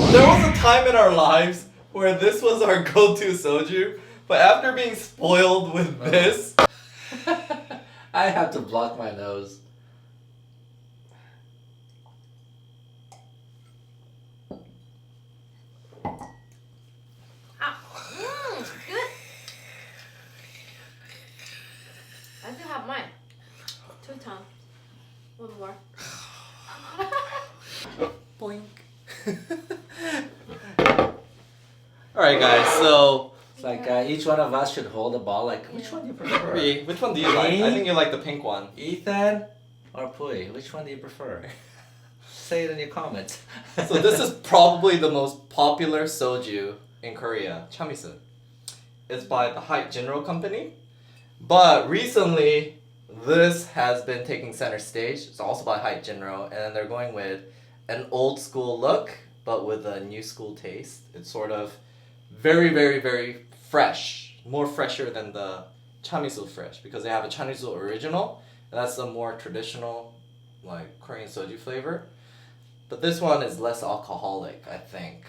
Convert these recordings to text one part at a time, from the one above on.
there was a time in our lives where this was our go-to soju, but after being spoiled with this, I have to block my nose. Good. I still have mine. 2 times. One more. boink. Alright guys, so It's like each one of us should hold a ball. Like, which one do you prefer? which one do you like? Me? I think you like the pink one. Ethan or Pui? Which one do you prefer? Say it in your comments. So this is probably the most popular soju in Korea, chamisu. It's by the Hype Jinro company. But recently, this has been taking center stage. It's also by Hype Jinro, and they're going with an old school look, but with a new school taste. It's sort of very, very, very fresh. More fresher than the chamisu fresh, because they have a chamisu original, and that's a more traditional, like, Korean soju flavor. But this one is less alcoholic, I think.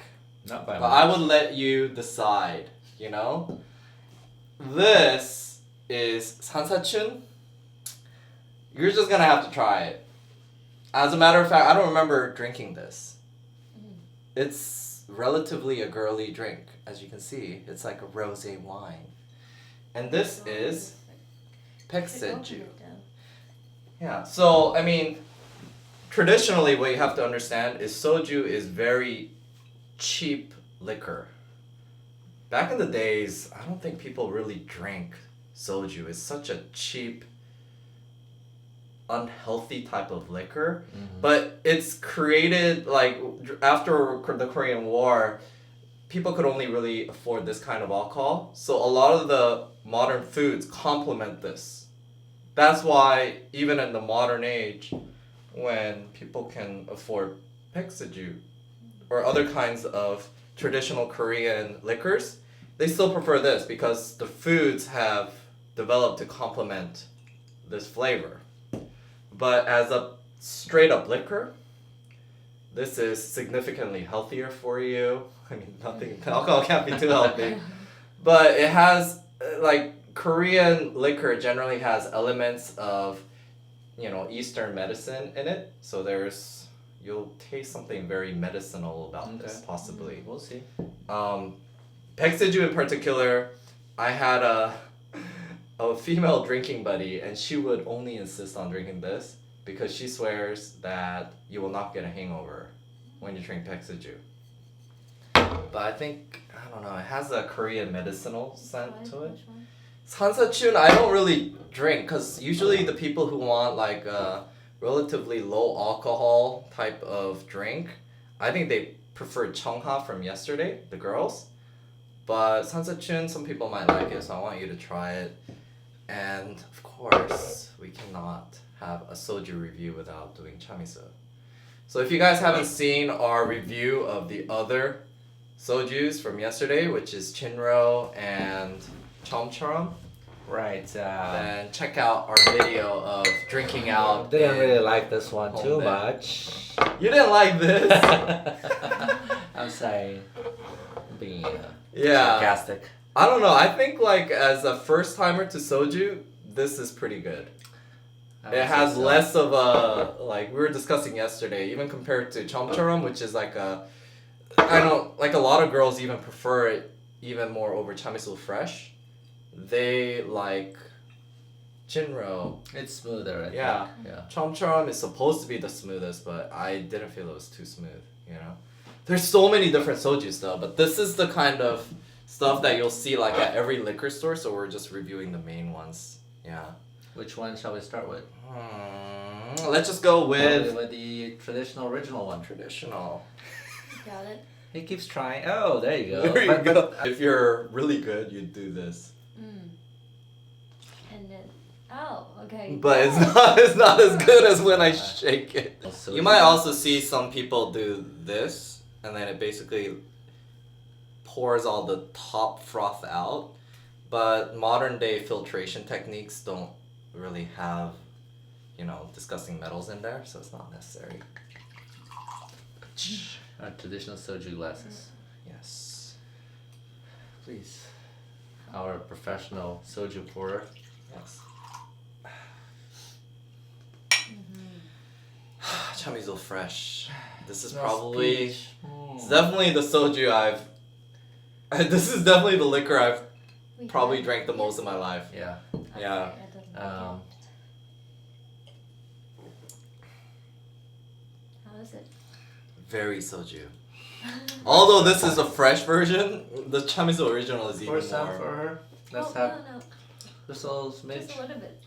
Not by But I would let you decide, you know? This is sansachun. You're just gonna have to try it. As a matter of fact, I don't remember drinking this. It's relatively a girly drink, as you can see. It's like a rosé wine. And this is pekseju. Yeah, so, I mean, traditionally what you have to understand is soju is very cheap liquor. Back in the days, I don't think people really drank soju. It's such a cheap, unhealthy type of liquor. But it's created, like, after the Korean War, people could only really afford this kind of alcohol. So a lot of the modern foods complement this. That's why even in the modern age, when people can afford pekseju or other kinds of traditional Korean liquors, they still prefer this because the foods have developed to complement this flavor. But as a straight up liquor, this is significantly healthier for you. I mean, alcohol can't be too healthy. But it has, like, Korean liquor generally has elements of, you know, Eastern medicine in it. So you'll taste something very medicinal about this, possibly. We'll see. Pekseju in particular, I had a female drinking buddy, and she would only insist on drinking this because she swears that you will not get a hangover when you drink pekseju. But I think, I don't know, it has a Korean medicinal scent to it. Sansachun, I don't really drink because usually the people who want like a relatively low alcohol type of drink, I think they prefer Chungha from yesterday, the girls. But sansachun, some people might like it, so I want you to try it. And of course, we cannot have a soju review without doing chamisu. So if you guys haven't seen our review of the other sojus from yesterday, which is Chinro and Chomcharam, Right. then check out our video of drinking out. Didn't in really like this one too Hongdae. much. You didn't like this? I'm sorry. Being Yeah. sarcastic. I don't know. I think like as a first timer to soju, this is pretty good. It has less of a, like we were discussing yesterday, even compared to Chomcharam, which is like a lot of girls even prefer it even more over chamisul fresh. They like Jinro. It's smoother, I think. Yeah. Yeah. Chomcharam is supposed to be the smoothest, but I didn't feel it was too smooth, you know? There's so many different sojus though, but this is the kind of stuff that you'll see like at every liquor store, so we're just reviewing the main ones. Yeah. Which one shall we start with? Let's just go with the traditional original one. traditional. Got it. He keeps trying. Oh, there you go. There you go. If you're really good, you'd do this. And then, oh, okay. But it's not as good as when I shake it. You might also see some people do this, and then it basically pours all the top froth out. But modern day filtration techniques don't really have, you know, disgusting metals in there, so it's not necessary. Our traditional soju glasses. Yes. Please. Our professional soju pourer. Yes. Mm-hmm. Chamizo fresh. This is Smells probably. peach. It's definitely the soju I've. This is definitely the liquor I've We probably have- drank the most yes. in my life. Yeah. Yeah. I don't like Um, it. How is it? Very soju. Although this is a fresh version, the Chamizo original is even Pour some more. for her. Let's Oh, have no. just a little smidge. Just a little bit.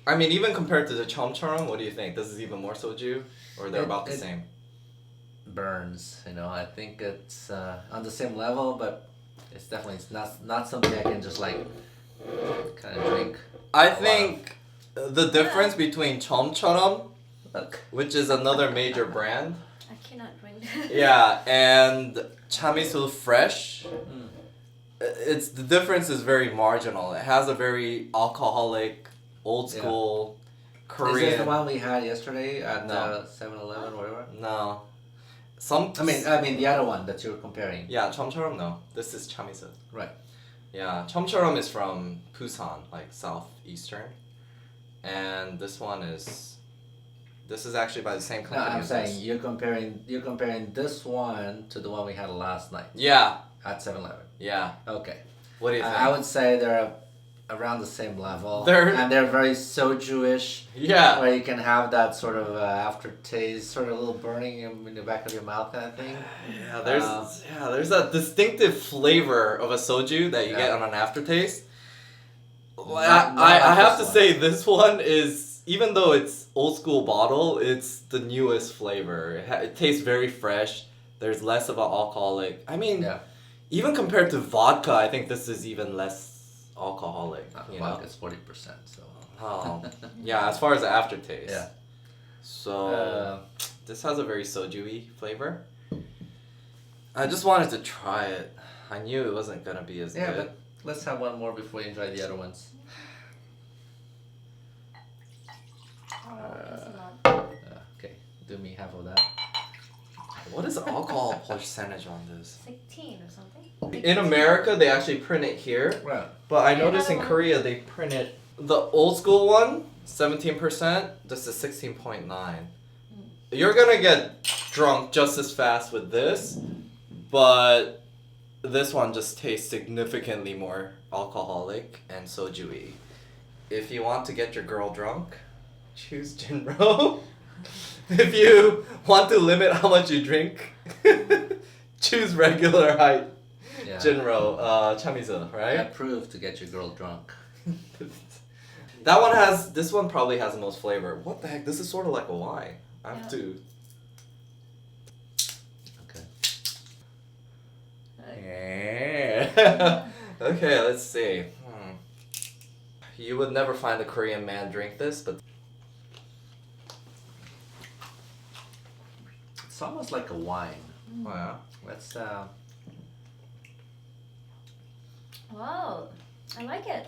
I mean, even compared to the Chomcharam, what do you think? This is even more soju, or they're about the same? Burns, I think it's on the same level, but it's definitely not something I can just like kind of drink. I think the difference between Chomcharam, Look, which is another major brand, I cannot drink that. yeah, and Chamizo Fresh, Mm. it's the difference is very marginal. It has a very alcoholic, old school is Korean. this the one we had yesterday at No. 7-Eleven, whatever? No, some. I mean the other one that you're comparing. Yeah, Chomcharam. No, this is Chamizo. Right. Yeah, Chomcharam is from Busan, like southeastern, and this one is. This is actually by the same No, company. I'm as saying this. you're comparing this one to the one we had last night Yeah, at 7-Eleven. yeah. Okay. What do you think? I would say they're around the same level. They're- and they're very soju-ish. Yeah. Where you can have that sort of aftertaste, sort of a little burning in the back of your mouth kind of thing. Yeah, there's that distinctive flavor of a soju that you get on an aftertaste. Not I like have to this one. say this one is, even though it's old school bottle, it's the newest flavor. It tastes very fresh. There's less of an alcoholic. I mean, Yeah. even compared to vodka, I think this is even less alcoholic. You know? Vodka's 40%, so. Oh, yeah. As far as the aftertaste. Yeah. So this has a very soju-y flavor. I just wanted to try it. I knew it wasn't gonna be as Yeah, good. but let's have one more before you enjoy the other ones. Oh, it's not. Okay, do me half of that. What is the alcohol percentage on this? 16 or something. In America, they actually print it here, Right. but I Yeah, noticed in that one. Korea they print it. The old school one, 17%. This is 16.9. You're gonna get drunk just as fast with this, but this one just tastes significantly more alcoholic and soju-y. If you want to get your girl drunk, choose Jinro. If you want to limit how much you drink, choose regular height Yeah. Jinro, Chamizo, I right? approve to get your girl drunk. This one probably has the most flavor. What the heck? This is sort of like a wine. I have Yeah. to. Okay. Yeah. Okay, let's see. You would never find a Korean man drink this, but It's almost like a wine. wow. Let's Wow, I like it.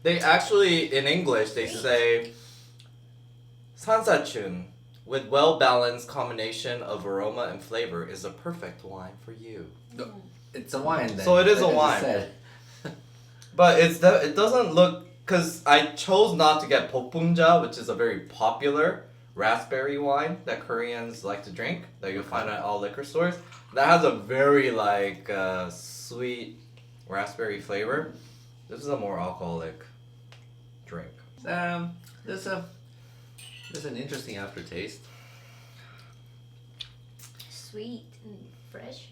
They actually, in English, they Sweet. say Sansachun, with well-balanced combination of aroma and flavor, is a perfect wine for you. it's a wine then. So it is a like I wine. said. But it doesn't look, because I chose not to get Pokbumja, which is a very popular raspberry wine that Koreans like to drink, that you'll find at all liquor stores. That has a very sweet raspberry flavor. This is a more alcoholic drink. There's an interesting aftertaste. Sweet and fresh.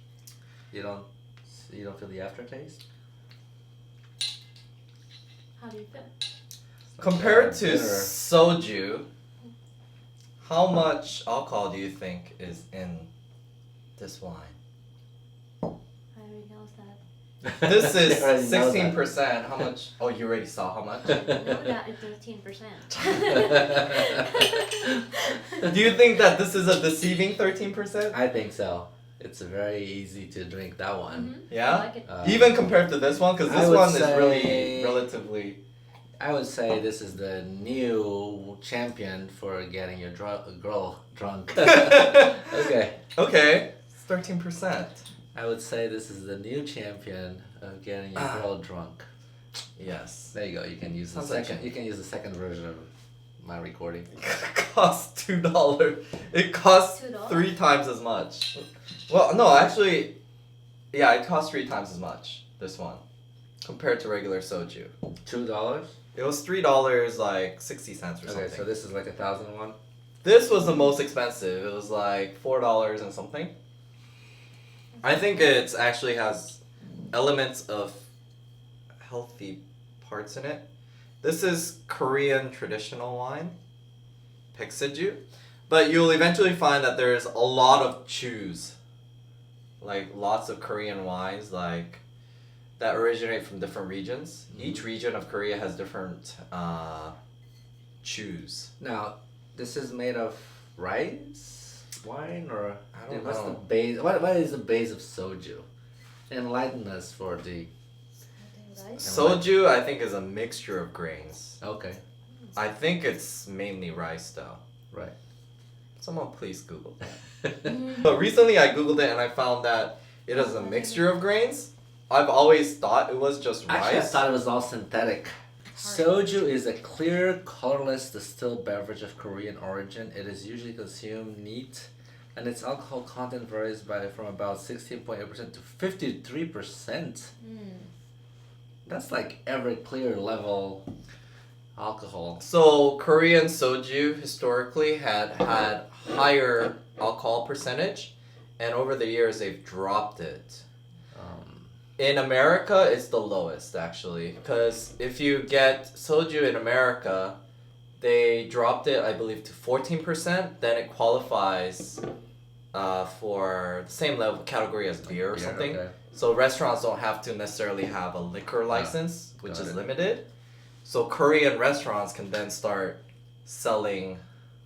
You don't feel the aftertaste? How do you feel? Compared to Bitter. soju, how much alcohol do you think is in this wine? I already know that. This You already is know that. 16%. How much? Oh, you already saw how much? I know that it's 13%. Do you think that this is a deceiving 13%? I think so. It's very easy to drink that one. Mhm. Yeah? I like it. Uh, Even compared to this one, because I this would one is say- really relatively. I would say this is the new champion for getting your girl drunk. Okay. Okay, it's 13%. I would say this is the new champion of getting your girl drunk. Yes. There you go. You can use the Sounds like second. You can use the second version of my recording. It costs $2. It costs $2? 3 times as much. Well, no, actually, yeah, it costs 3 times as much. This one, compared to regular soju. $2. It was $3, like 60 cents or Okay, something. so this is like 1,001. This was the most expensive. It was like $4 and something. I think it actually has elements of healthy parts in it. This is Korean traditional wine, Pekseju, but you'll eventually find that there's a lot of chews, like lots of Korean wines, like that originate from different regions. Each region of Korea has different chews. Now, this is made of rice wine or I don't what's the know. base? What is the base of soju? Enlighten us for the. Soju, I think, is a mixture of grains. Okay, I think it's mainly rice, though. right. Someone please Google that. But recently I Googled it and I found that it is a mixture of grains. I've always thought it was just Actually, I rice. thought it was all synthetic. Soju is a clear, colorless distilled beverage of Korean origin. It is usually consumed neat, and its alcohol content varies from about 16.8% to 53%. That's like Everclear level alcohol. So Korean soju historically had higher alcohol percentage, and over the years they've dropped it. In America, it's the lowest actually, because if you get soju in America, they dropped it, I believe, to 14%. Then it qualifies for the same level category as beer or Yeah, something. okay. So restaurants don't have to necessarily have a liquor license, which got is it. limited. So Korean restaurants can then start selling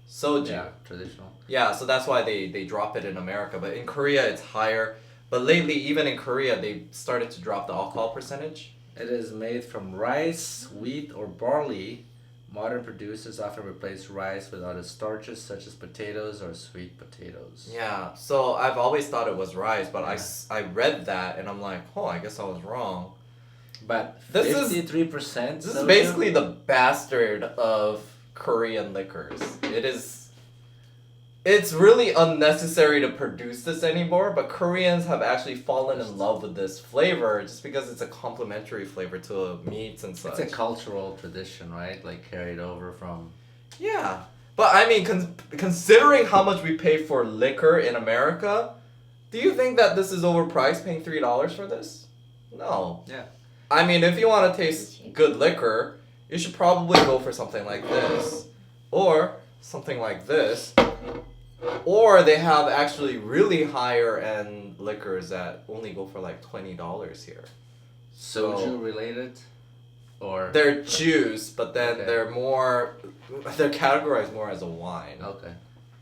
soju. Yeah, traditional. Yeah, so that's why they drop it in America. But in Korea, it's higher. But lately, even in Korea, they started to drop the alcohol percentage. It is made from rice, wheat, or barley. Modern producers often replace rice with other starches such as potatoes or sweet potatoes. Yeah, so I've always thought it was rice, but I read that and I'm like, oh, I guess I was wrong. But This is- 53%. This is basically the bastard of Korean liquors. It's really unnecessary to produce this anymore, but Koreans have actually fallen in love with this flavor just because it's a complementary flavor to meats and such. It's a cultural tradition, right? Like carried over from. Yeah, but I mean, considering how much we pay for liquor in America, do you think that this is overpriced, paying $3 for this? No. Yeah. I mean, if you want to taste good liquor, you should probably go for something like this, or something like this, or they have actually really higher end liquors that only go for like $20 here. Soju related? Or. They're juice, but then Okay. they're categorized more as a wine. Okay.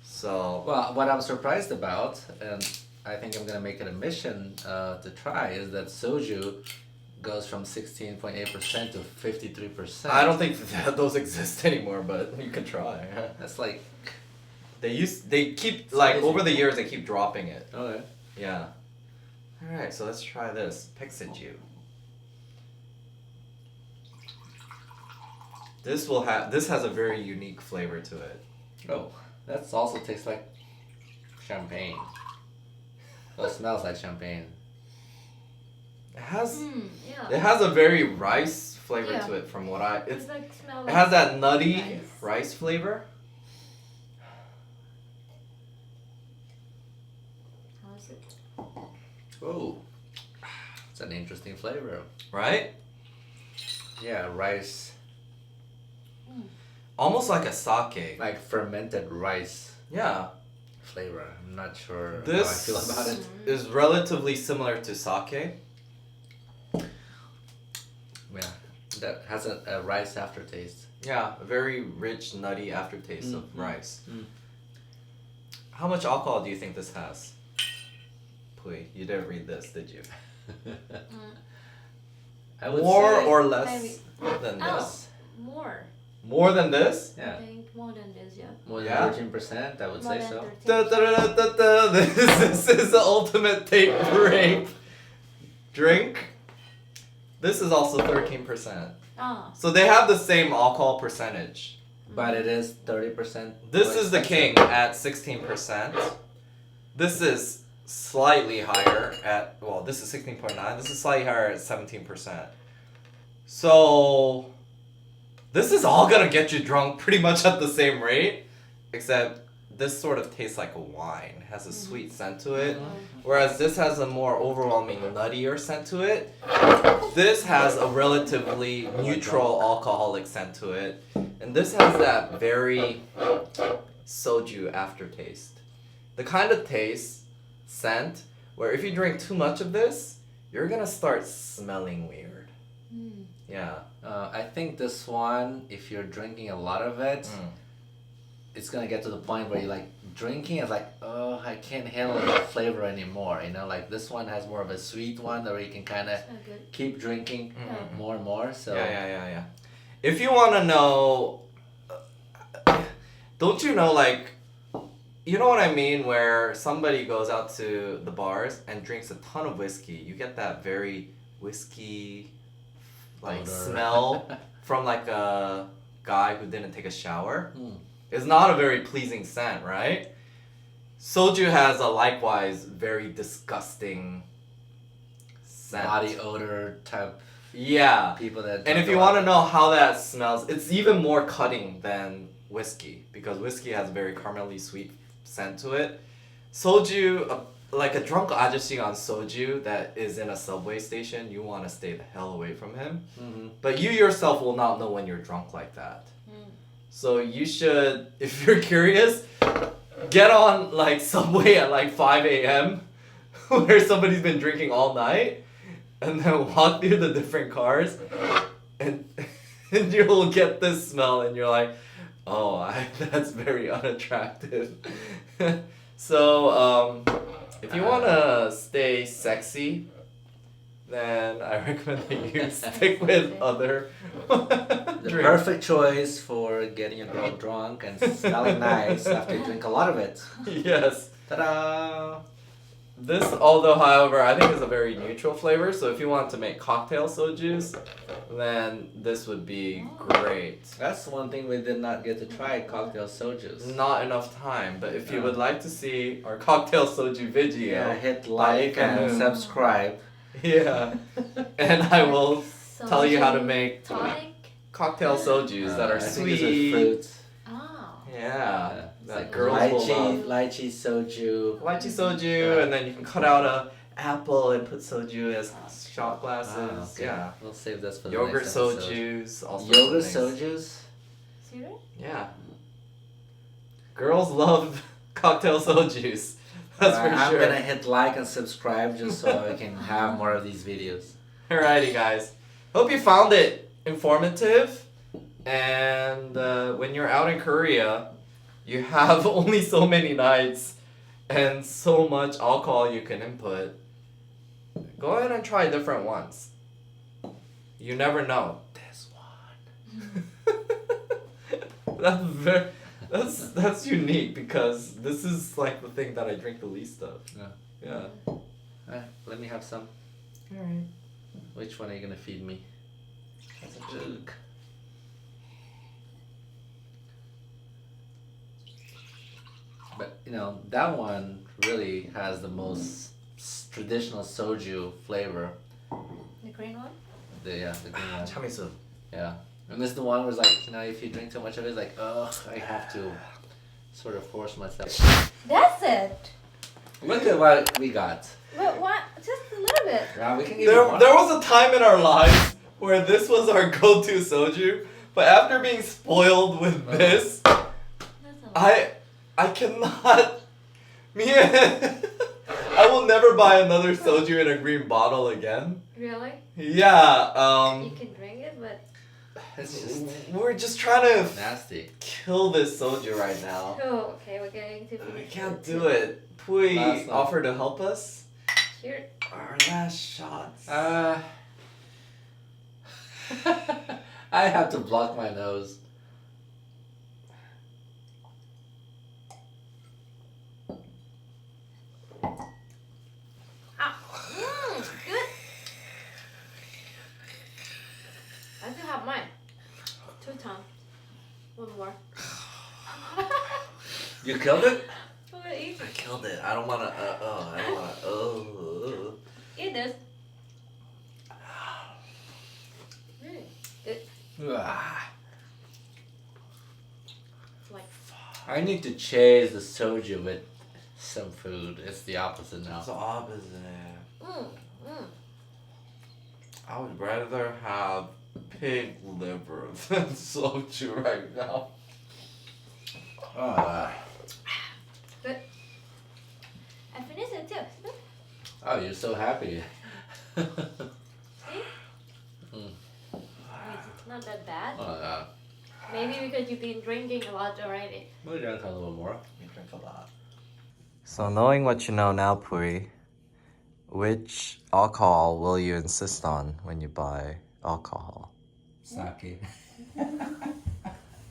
So Well, what I'm surprised about, and I think I'm gonna make it a mission to try, is that soju goes from 16.8% to 53%. I don't think that those exist anymore, but you could try. That's like. They keep like crazy. over the years they keep dropping it. Okay. Yeah. All right, so let's try this Pixiju. This has a very unique flavor to it. Oh, that also tastes like champagne. Oh, it smells like champagne. It has a very rice flavor Yeah. to it from what It's like smell it like has that nutty rice. rice flavor. How is it? Oh, it's an interesting flavor. Right? Yeah, rice, Almost like a sake. like fermented rice Yeah. flavor. I'm not sure This how I feel about it. is relatively similar to sake. Yeah, that has a rice aftertaste. Yeah, a very rich, nutty aftertaste of rice. Mm. How much alcohol do you think this has? Pui, you didn't read this, did you? I would More say or less maybe- than Oh. this? More. More than this? Yeah. I think more than this, yeah. More than Yeah. 13%, I would More say than so. 13. This is the ultimate tape rape drink. This is also 13%. Ah. So they have the same alcohol percentage. But it is 30%. This more is the expensive. king at 16%. This is slightly higher at, well, this is 16.9. This is slightly higher at 17%. So this is all gonna get you drunk pretty much at the same rate, except this sort of tastes like a wine. It has a sweet scent to it, whereas this has a more overwhelming nuttier scent to it. This has a relatively neutral alcoholic scent to it, and this has that very soju aftertaste. The kind of taste, scent, where if you drink too much of this, you're gonna start smelling weird. Mm. Yeah. I think this one, if you're drinking a lot of it, Mm. it's gonna get to the point where you're like drinking is like, oh, I can't handle the flavor anymore. You know, like this one has more of a sweet one where you can kind of So good. keep drinking Mm. more and more. So Yeah. If you want to know, don't you know, like, you know what I mean, where somebody goes out to the bars and drinks a ton of whiskey, you get that very whiskey, like, Odor. smell from, like, a guy who didn't take a shower. Mm. It's not a very pleasing scent, right? Soju has a likewise very disgusting scent. Body odor type Yeah. people that. And if you want to know how that smells, it's even more cutting than whiskey, because whiskey has a very caramely sweet scent to it. Soju, like a drunk ajashi on soju that is in a subway station, you want to stay the hell away from him. Mm-hmm. But you yourself will not know when you're drunk like that. Mm. So you should, if you're curious, get on like subway at like 5 a.m. where somebody's been drinking all night, and then walk through the different cars, and you'll get this smell, and you're like, oh, that's very unattractive. So if you wanna stay sexy, then I recommend that you stick with other The drinks. perfect choice for getting a girl drunk and smelling nice after you drink a lot of it. Yes. Ta-da! This, although, however, I think is a very neutral flavor. So if you want to make cocktail sojus, then this would be great. That's one thing we did not get to try, cocktail sojus. Not enough time, but if you would like to see our cocktail soju video, Yeah, hit like and Bye. subscribe. yeah, and I will tell you how to make Tonic. cocktail sojus that are I think it's with sweet. fruit. Oh. Yeah, It's that like girls will love. lychee soju. Lychee soju, and then you can cut out a apple and put soju as shot glasses. Ah, okay. Yeah. We'll save this for the Yogurt next episode. sojus, all sorts Yogurt of things. sojus? Serious? Yeah. Girls love cocktail sojus. That's for I'm sure. gonna hit like and subscribe just so I can have more of these videos. Alrighty, guys. Hope you found it informative. And when you're out in Korea, you have only so many nights and so much alcohol you can input. Go ahead and try different ones. You never know. This one. That's unique, because this is like the thing that I drink the least of. Yeah. Yeah. Let me have some. Alright. Which one are you gonna feed me? Ugh. But you know, that one really has the most traditional soju flavor. The green one? The green one. Chamisu. Yeah. And this is the one where it's like, you know, if you drink too much of it, it's like, ugh, I have to sort of force myself. That's it. Look at what we got. But what? Just a little bit. Yeah, we can give There you one. was a time in our lives where this was our go-to soju, but after being spoiled with this, That's a lot. I cannot. I will never buy another soju in a green bottle again. Really? Yeah. You can drink it, but It's just We're just trying to nasty. kill this soju right now. oh, okay, we're getting to I finish. can't do it. Pui Last one. offer to help us. Here. Our last shots. I have to block my nose. Good. I still have mine. 2 times. One more. You killed it? I'm gonna eat I it. killed it. I don't wanna. I don't wanna. Eat this. Good. Ah. Like, I need to chase the soju with some food. It's the opposite now. It's the opposite. mm. I would rather have pig liver than soju right now. Good. I finished it too. Oh, you're so happy. See? It's not that bad. Maybe because you've been drinking a lot already. We'll drink a little more. We drink a lot. So knowing what you know now, Puri, which alcohol will you insist on when you buy alcohol? Sake.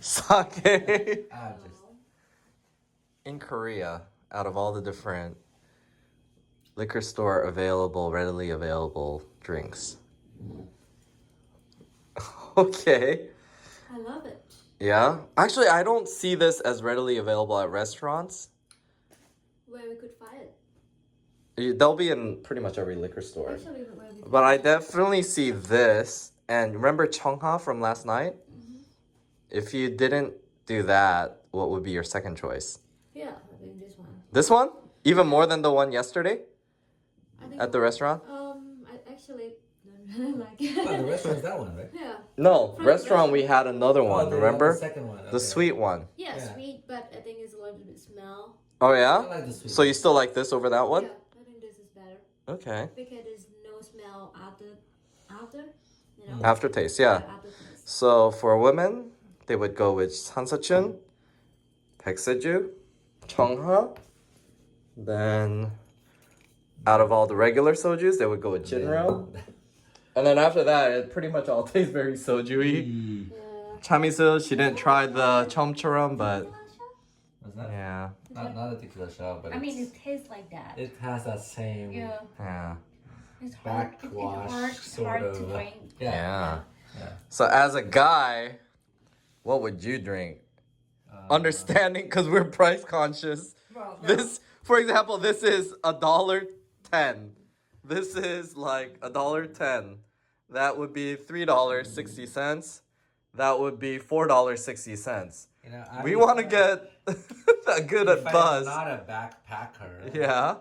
Sake. Just In Korea, out of all the different liquor store readily available drinks. Okay. I love it. Yeah. Actually, I don't see this as readily available at restaurants. Where we could find it. They'll be in pretty much every liquor store. Actually, where we could But I find it. definitely see this. And remember Cheongha from last night? Mm-hmm. If you didn't do that, what would be your second choice? Yeah, I think this one. This one? Even more than the one yesterday I think at the restaurant? I actually don't really like it. Oh, the restaurant's that one, right? Yeah. No, From restaurant we had another one, remember? The second one. The sweet one. Yeah, Yeah. sweet, but I think it's a little bit smell. Oh I yeah? like the sweet So you one. still like this over that one? Yeah, I think this is better Okay. because there's no smell after, you know. Aftertaste, yeah. Aftertaste. So for women, they would go with Sansachun, Paekseju, Cheongha. Then out of all the regular sojus, they would go with Jinro. And then after that, it pretty much all tastes very soju-y. Yeah. Chamisu, she didn't try the chomcharam, but What's that? yeah. Not a tequila shot, but I mean, it's, it tastes like that. it has that same Yeah. Yeah. It's hard. backwash It's sort hard of. to drink. Yeah. Yeah. So as a guy, what would you drink? Understanding, because we're price conscious. Bro, This, for example, this is $1.10. This is like $1.10. That would be $3.60. That would be $4.60. You know, We want to get a good if I'm buzz. not a backpacker, Yeah.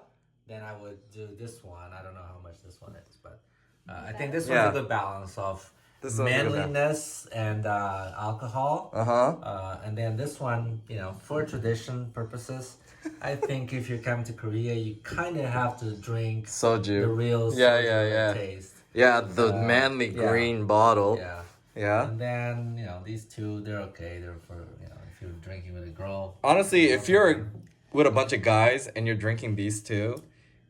then I would do this one. I don't know how much this one is, but I think this one's Yeah. a good balance of This one's a good manliness and alcohol. Uh-huh. And then this one, you know, for tradition purposes, I think if you come to Korea, you kind of have to drink the Soju. real Yeah, soju yeah, yeah. taste. Yeah, the manly yeah. green bottle. Yeah. Yeah. And then, you know, these two, they're okay. They're for, you know, if you're drinking with a girl. Honestly, if you're with a bunch of guys and you're drinking these two,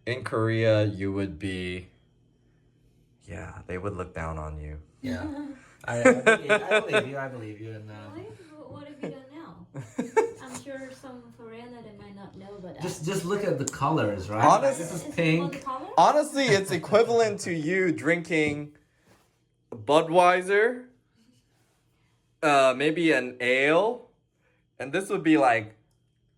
in Korea, you would be... Yeah, they would look down on you. Yeah. I believe you. I believe you. And what have you done now? I'm sure some foreigner they might not know, but just look at the colors, right? Honest- This is Is it pink. one color? Honestly, it's equivalent to you drinking Budweiser, maybe an ale, and this would be like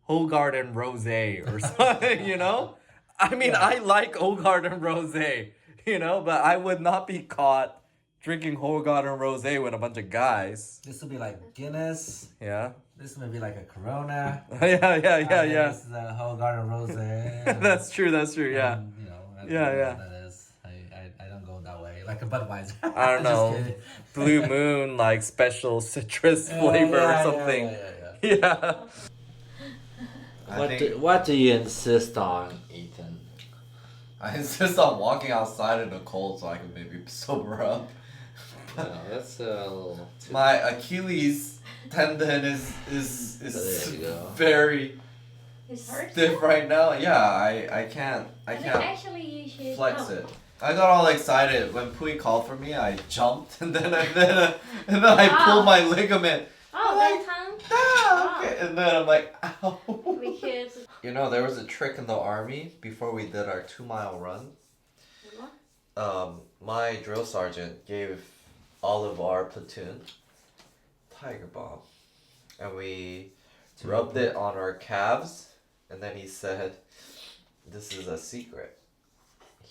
Hoegaarden Rosé or something, you know? I mean, I like Hoegaarden Rosé, you know, but I would not be caught drinking Hoegaarden Rosé with a bunch of guys. This would be like Guinness. Yeah. This would be like a Corona. yeah. This is a Hoegaarden Rosé. That's true, yeah. And, you know, I don't Yeah, know yeah. what that is. I don't go that way. Like a Budweiser. I don't Just know. kidding. Blue Moon, like special citrus flavor or something. Yeah. What do you insist on, Ethan? I insist on walking outside in the cold so I can maybe sober up. That's a little too... My Achilles tendon is There you go. very It hurts. stiff right now. Yeah, I can't I think can't actually you should flex it. I got all excited when Pui called for me. I jumped and then I pulled my ligament. Oh, that time? Okay. And then I'm like, ow. Because... You know, there was a trick in the army before we did our 2-mile run. What? My drill sergeant gave all of our platoon Tiger Balm. And we rubbed it on our calves. And then he said, this is a secret.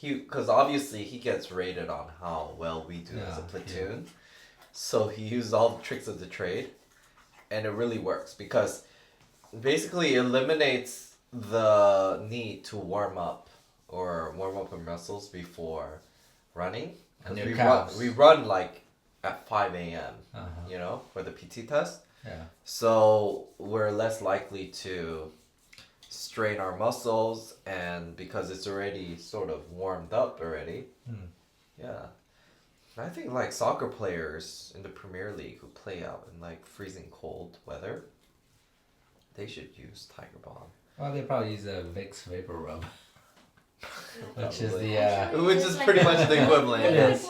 Because obviously he gets rated on how well we do as a platoon. So he used all the tricks of the trade. And it really works because basically eliminates the need to warm up our muscles before running. And We run like at 5 a.m. You know, for the PT test. Yeah. So we're less likely to strain our muscles, and because it's already sort of warmed up already. Yeah. I think like soccer players in the Premier League who play out in like freezing cold weather, they should use Tiger Balm. Well, they probably use a Vicks Vapor Rub. Which is Probably. the Which is pretty much the equivalent. It is.